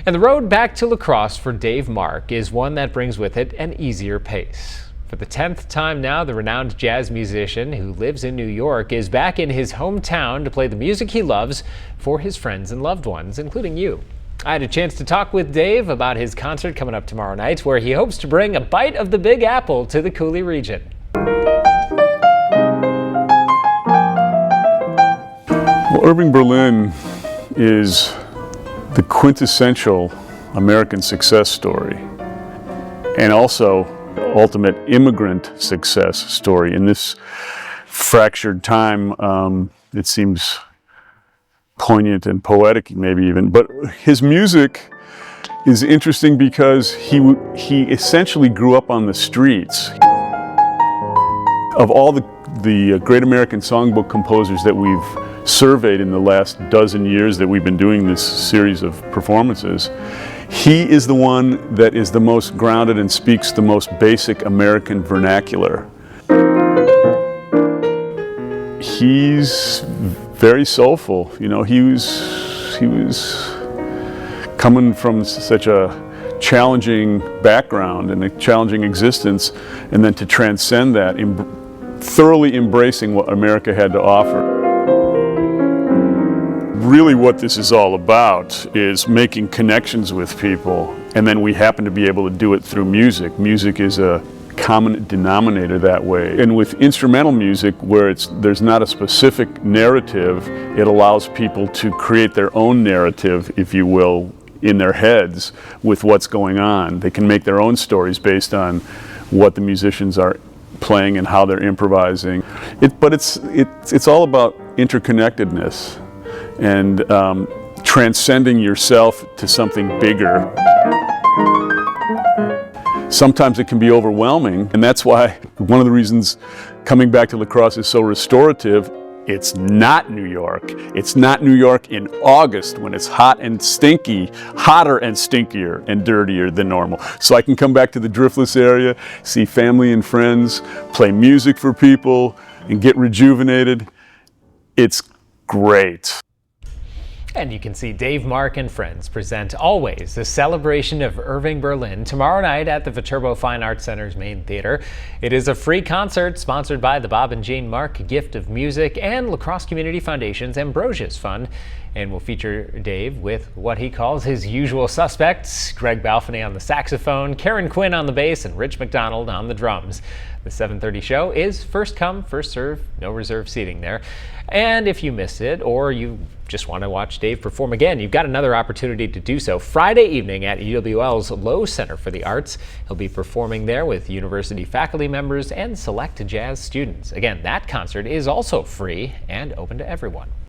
And the road back to La Crosse for Dave Marck is one that brings with it an easier pace. For the 10th time now, the renowned jazz musician who lives in New York is back in his hometown to play the music he loves for his friends and loved ones, including you. I had a chance to talk with Dave about his concert coming up tomorrow night, where he hopes to bring a bite of the Big Apple to the Coulee region. Well, Irving Berlin is the quintessential American success story, and also ultimate immigrant success story. In this fractured time, it seems poignant and poetic, maybe even. But his music is interesting because he essentially grew up on the streets. Of all the great American songbook composers that we've surveyed in the last dozen years that we've been doing this series of performances, he is the one that is the most grounded and speaks the most basic American vernacular. He's very soulful. You know, he was coming from such a challenging background and a challenging existence, and then to transcend that, thoroughly embracing what America had to offer. Really what this is all about is making connections with people, and then we happen to be able to do it through music. Music is a common denominator that way. And with instrumental music, where there's not a specific narrative, it allows people to create their own narrative, if you will, in their heads with what's going on. They can make their own stories based on what the musicians are playing and how they're improvising. But it's all about interconnectedness and transcending yourself to something bigger. Sometimes it can be overwhelming, and that's why one of the reasons coming back to La Crosse is so restorative. It's not New York. It's not New York in August when it's hot and stinky, hotter and stinkier and dirtier than normal. So I can come back to the Driftless area, see family and friends, play music for people, and get rejuvenated. It's great. And you can see Dave Marck and Friends present Always, a celebration of Irving Berlin, tomorrow night at the Viterbo Fine Arts Center's main theater. It is a free concert sponsored by the Bob and Jane Marck Gift of Music and La Crosse Community Foundation's Ambrosius Fund, and will feature Dave with what he calls his usual suspects: Greg Balfaney on the saxophone, Karen Quinn on the bass, and Rich McDonald on the drums. The 7:30 show is first come, first serve, no reserve seating there. And if you missed it, or you just want to watch Dave perform again, you've got another opportunity to do so Friday evening at UWL's Lowe Center for the Arts. He'll be performing there with university faculty members and select jazz students. Again, that concert is also free and open to everyone.